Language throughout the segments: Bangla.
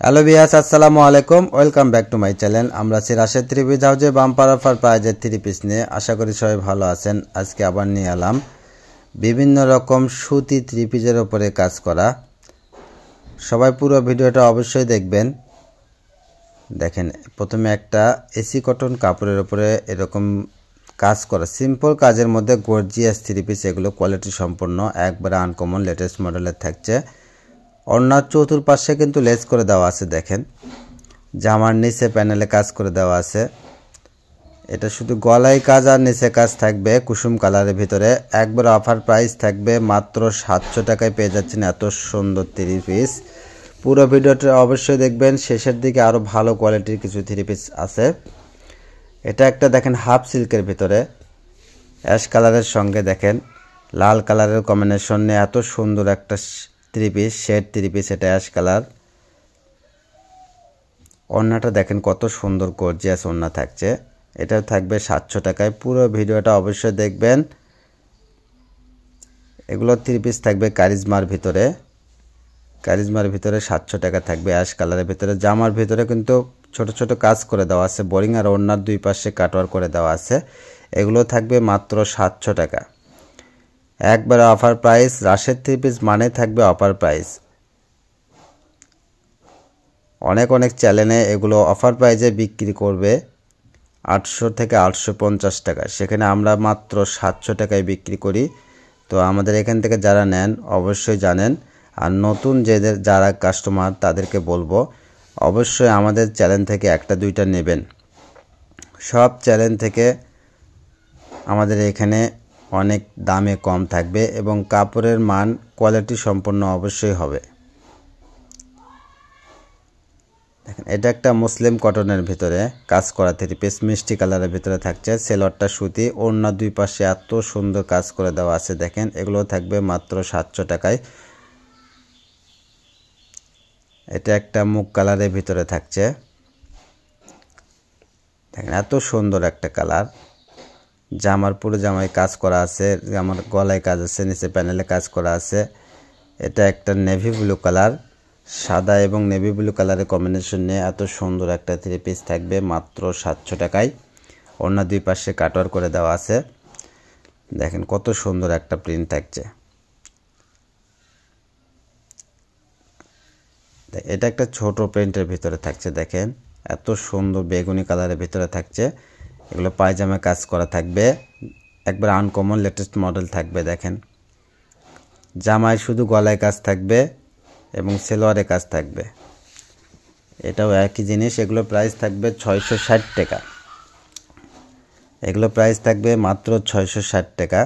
হ্যালো ভিউয়ার্স, আসসালামু আলাইকুম। Welcome back to my channel. আমরা আছি রাশেদ থ্রি পিস হাউজে বাম্পার অফার প্রাইজের থ্রি পিস নিয়ে। আশা করি সবাই ভালো আছেন। আজকে আবার নিয়ে এলাম বিভিন্ন রকম সুতি থ্রি পিসের ওপরে কাজ করা। সবাই পুরো ভিডিওটা অবশ্যই দেখবেন। দেখেন, প্রথমে একটা এসি কটন কাপড়ের উপরে এরকম কাজ করা সিম্পল কাজের মধ্যে গর্জিয়াস থ্রি পিস। এগুলো কোয়ালিটি সম্পন্ন, একবারে আনকমন লেটেস্ট মডেলের থাকছে। ওড়নার চতুর্পাশে কিন্তু লেস করে দেওয়া আছে। দেখেন, জামার নিচে প্যানেলে কাজ করে দেওয়া আছে। এটা শুধু গলায় কাজ আর নিচে কাজ থাকবে কুসুম কালারের ভিতরে। একবার অফার প্রাইস থাকবে মাত্র 700 টাকায় পেয়ে যাচ্ছেন এত সুন্দর থ্রি পিস। পুরো ভিডিওটা অবশ্যই দেখবেন। শেষের দিকে আরও ভালো কোয়ালিটির কিছু থ্রি পিস আছে। এটা একটা দেখেন হাফ সিল্কের ভিতরে অ্যাশ কালারের সঙ্গে দেখেন লাল কালারের কম্বিনেশন নিয়ে এত সুন্দর একটা three piece, shade three piece. এটা অ্যাশ কালার। ওড়নাটা দেখেন কত সুন্দর গর্জিয়াস ওড়না থাকছে। এটাও থাকবে 700 টাকায়। পুরো ভিডিওটা অবশ্যই দেখবেন। এগুলো থ্রি পিস থাকবে কারিজমার ভিতরে। কারিজমার ভিতরে 700 টাকা থাকবে অ্যাশ কালারের ভিতরে। জামার ভিতরে কিন্তু ছোট ছোট কাজ করে দেওয়া আছে বোরিং, আর ওড়নার দুই পাশে কাটওয়ার করে দেওয়া আছে। এগুলো থাকবে মাত্র 700 টাকা। একবারে offer price. Rashed three piece মানে থাকবে অফার প্রাইস। অনেক চ্যানেলে এগুলো অফার প্রাইজে বিক্রি করবে 800 থেকে 850 টাকা, সেখানে আমরা মাত্র 700 টাকায় বিক্রি করি। তো আমাদের এখান থেকে যারা নেন অবশ্যই জানেন। আর নতুন যারা কাস্টমার তাদেরকে বলবো অবশ্যই আমাদের চ্যানেল থেকে একটা দুইটা নেবেন। সব চ্যানেল থেকে আমাদের এখানে অনেক দামে কম থাকবে এবং কাপড়ের মান কোয়ালিটি সম্পন্ন অবশ্যই হবে। দেখেন, এটা একটা মুসলিম কটনের ভিতরে কাজ করা থ্রি পিস মিষ্টি কালারের ভিতরে থাকছে। সেলরটা সুতি, ওড়না দুই পাশে এত সুন্দর কাজ করে দেওয়া আছে। দেখেন, এগুলো থাকবে মাত্র 700 টাকায়। এটা একটা মুগ কালারের ভিতরে থাকছে। দেখেন, এত সুন্দর একটা কালার। জামার পুরো জামায় কাজ করা আছে, জামার গলায় কাজ আছে, নিচে প্যানেলে কাজ করা আছে। এটা একটা নেভি ব্লু কালার, সাদা এবং নেভি ব্লু কালারের কম্বিনেশন নিয়ে এত সুন্দর একটা থ্রি পিস থাকবে মাত্র 700 টাকায়। ওড়না দুই পাশে কাটওয়ার করে দেওয়া আছে। দেখেন কত সুন্দর একটা প্রিন্ট থাকছে। এটা একটা ছোট প্রিন্টের ভিতরে থাকছে। দেখেন, এত সুন্দর বেগুনি কালারের ভিতরে থাকছে। এগুলো পায়জামা কাজ করা থাকবে, একবার আনকমন লেটেস্ট মডেল থাকবে। দেখেন, জামায় শুধু গলায় কাজ থাকবে এবং সেলোয়ারে কাজ থাকবে। এটাও একই জিনিস। এগুলো প্রাইস থাকবে 660 টাকা। এগুলো প্রাইস থাকবে মাত্র 660 টাকা।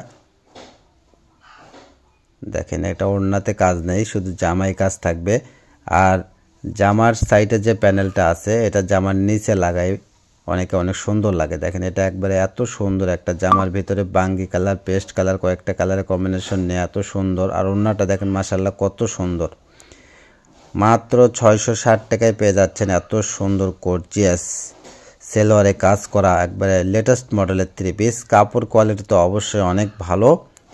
দেখেন, এটা ওড়নাতে কাজ নেই, শুধু জামায় কাজ থাকবে। আর জামার সাইডে যে প্যানেলটা আছে এটা জামার নিচে লাগাই অনেক সুন্দর লাগে। দেখেন, এটা একবারে এত সুন্দর একটা জামার ভিতরে বাঙ্গি কালার, পেস্ট কালার, কয়েকটা কালারের কম্বিনেশন নিয়ে এত সুন্দর। আর ওড়নাটা দেখেন মাশাআল্লাহ কত সুন্দর। মাত্র 660 টাকায় পেয়ে যাচ্ছেন এত সুন্দর গর্জিয়াস সেলোয়ারে কাজ করা একবারে লেটেস্ট মডেলের থ্রি পিস। কাপড় কোয়ালিটি তো অবশ্যই অনেক ভালো।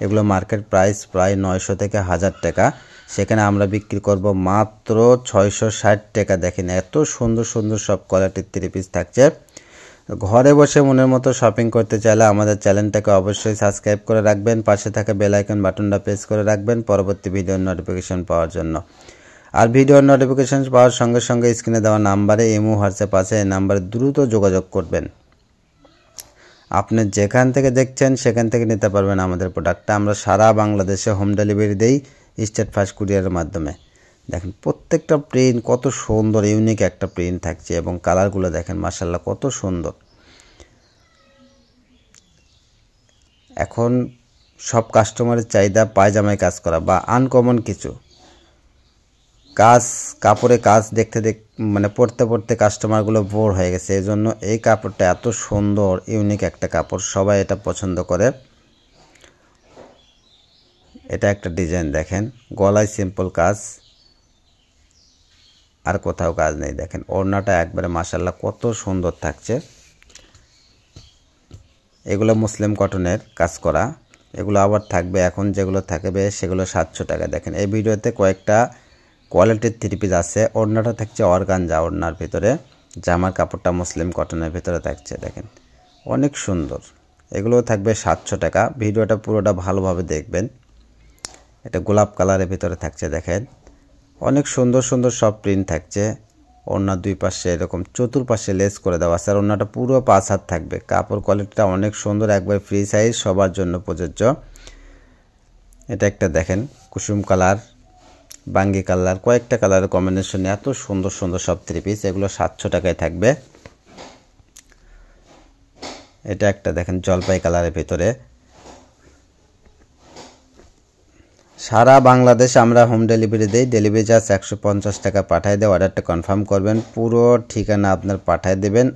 এগুলো মার্কেট প্রাইস প্রায় 900 থেকে 1000 টাকা, সেখানে আমরা বিক্রি করব মাত্র 660 টাকা। দেখেন, এত সুন্দর সব কোয়ালিটির থ্রি পিস থাকছে। ঘরে বসে মনের মতো শপিং করতে চাইলে আমাদের চ্যানেলটাকে অবশ্যই সাবস্ক্রাইব করে রাখবেন। পাশে থাকা বেল আইকন বাটনটা প্রেস করে রাখবেন পরবর্তী ভিডিওর নোটিফিকেশন পাওয়ার জন্য। আর ভিডিওর নোটিফিকেশন পাওয়ার সঙ্গে সঙ্গে স্ক্রিনে দেওয়া নাম্বারে ইমো হোয়াটসঅ্যাপ আছে, এই নাম্বারে দ্রুত যোগাযোগ করবেন। আপনি যেখান থেকে দেখছেন সেখান থেকে নিতে পারবেন আমাদের প্রোডাক্টটা। আমরা সারা বাংলাদেশে হোম ডেলিভারি দেই স্টেট ফাস্ট কুরিয়ারের মাধ্যমে। দেখেন, প্রত্যেকটা প্রিন্ট কত সুন্দর, ইউনিক একটা প্রিন্ট থাকছে এবং কালারগুলো দেখেন মাশাআল্লাহ কত সুন্দর। এখন সব কাস্টমারের চাহিদা পায়জামায় কাজ করা বা আনকমন কিছু কাজ, কাপড়ে কাজ দেখতে মানে পড়তে কাস্টমারগুলো বোর হয়ে গেছে। এই জন্য এই কাপড়টা এত সুন্দর ইউনিক একটা কাপড়, সবাই এটা পছন্দ করে। এটা একটা ডিজাইন। দেখেন, গলায় সিম্পল কাজ, আর কোথাও কাজ নেই। দেখেন, ওড়নাটা একবারে মাশাআল্লাহ কত সুন্দর থাকছে। এগুলো মুসলিম কটনের কাজ করা। এগুলো আবার থাকবে, এখন যেগুলো থাকবে সেগুলো 700 টাকা। দেখেন, এই ভিডিওতে কয়েকটা কোয়ালিটির থ্রি পিস আছে। ওড়নাটা থাকছে অর্গানজা ওড়নার ভিতরে, জামার কাপড়টা মুসলিম কটনের ভিতরে থাকছে। দেখেন অনেক সুন্দর। এগুলো থাকবে 700 টাকা। ভিডিওটা পুরোটা ভালোভাবে দেখবেন। এটা গোলাপ কালারের ভিতরে থাকছে। দেখেন অনেক সুন্দর সুন্দর সব প্রিন্ট থাকছে। ওড়নার দুই পাশে এরকম চতুর্পাশে লেস করে দেওয়া আছে। আর ওড়নাটা পুরো 5 হাত থাকবে। কাপড় কোয়ালিটিটা অনেক সুন্দর, একবার ফ্রি সাইজ, সবার জন্য প্রযোজ্য। এটা একটা দেখেন কুসুম কালার, বাঙ্গি কালার, কয়েকটা কালারের কম্বিনেশনে এত সুন্দর সুন্দর সব থ্রি পিস। এগুলো 700 টাকায় থাকবে। এটা একটা দেখেন জলপাই কালারের ভিতরে। সারা বাংলাদেশ আমরা হোম ডেলিভারি দেই। ডেলিভারি চার্জ 150 টাকা পাঠিয়ে দিয়ে অর্ডারটা কনফার্ম করবেন। পুরো ঠিকানা আপনার পাঠিয়ে দেবেন,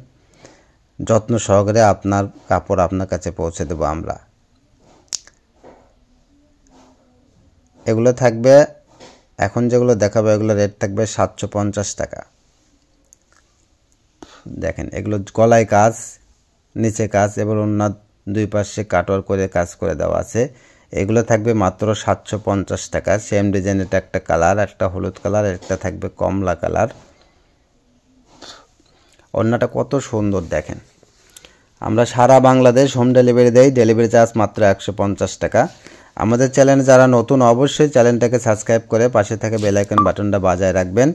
যত্ন সহকারে আপনার কাপড় আপনার কাছে পৌঁছে দেব আমরা। এগুলো থাকবে, এখন যেগুলো দেখাবো এগুলো রেট থাকবে 750 টাকা। দেখেন এগুলো গলায় কাজ, নিচে কাজ এবং অন্য দুই পাশে কাটওয়ার করে কাজ করে দেওয়া আছে। এগুলো থাকবে মাত্র 750 টাকা। সেম ডিজাইনের একটা কালার, একটা হলুদ কালার, একটা থাকবে কমলা কালার। ওড়নাটা কত সুন্দর দেখেন। আমরা সারা বাংলাদেশ হোম ডেলিভারি দেই। ডেলিভারি চার্জ মাত্র 150 টাকা। আমাদের চ্যানেলে যারা নতুন অবশ্যই চ্যানেলটাকে সাবস্ক্রাইব করে পাশে থাকে বেল আইকন বাটনটা বাজায় রাখবেন।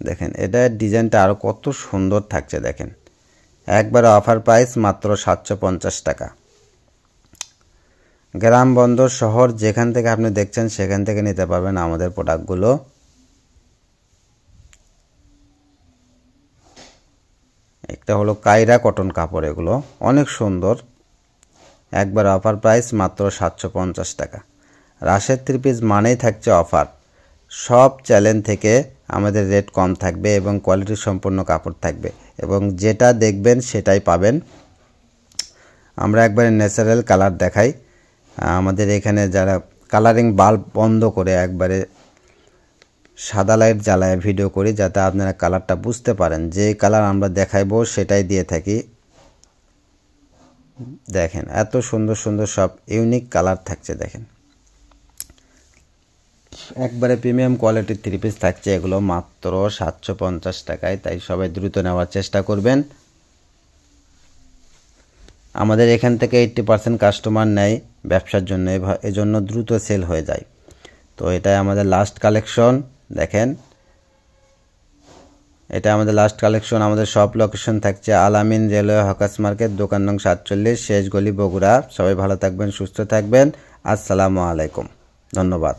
দেখেন এটা ডিজাইনটা আরও কত সুন্দর থাকছে। দেখেন একবার অফার প্রাইস মাত্র 750 টাকা। গ্রাম বন্দর শহর যেখান থেকে আপনি দেখছেন সেখান থেকে নিতে পারবেন আমাদের প্রোডাক্টগুলো। একটা হলো কায়রা কটন কাপড়, এগুলো অনেক সুন্দর। একবার অফার প্রাইস মাত্র 750 টাকা। রাশের থ্রি পিস মানেই থাকছে অফার। সব চ্যানেল থেকে আমাদের রেট কম থাকবে এবং কোয়ালিটি সম্পন্ন কাপড় থাকবে এবং যেটা দেখবেন সেটাই পাবেন। আমরা একবারে ন্যাচারাল কালার দেখাই। আমাদের এখানে যারা কালারিং বাল্ব বন্ধ করে একবারে সাদা লাইট জ্বালায় ভিডিও করি, যাতে আপনারা কালারটা বুঝতে পারেন। যে কালার আমরা দেখাইবো সেটাই দিয়ে থাকি। দেখেন এত সুন্দর সুন্দর সব ইউনিক কালার থাকছে। দেখেন একবারে প্রিমিয়াম কোয়ালিটির থ্রি পিস থাকছে। এগুলো মাত্র 750 টাকায়। তাই সবাই দ্রুত নেওয়ার চেষ্টা করবেন। আমাদের এখান থেকে 80% কাস্টমার নেয় ব্যবসার জন্য, এজন্য দ্রুত সেল হয়ে যায়। তো এটাই আমাদের লাস্ট কালেকশন। দেখেন এটা আমাদের লাস্ট কালেকশন। আমাদের সব লোকেশন থাকছে আলামিন রেলওয়ে হকার্স মার্কেট, দোকান নং 47, শেষ গলি, বগুড়া। সবাই ভালো থাকবেন, সুস্থ থাকবেন। আসসালামু আলাইকুম, ধন্যবাদ।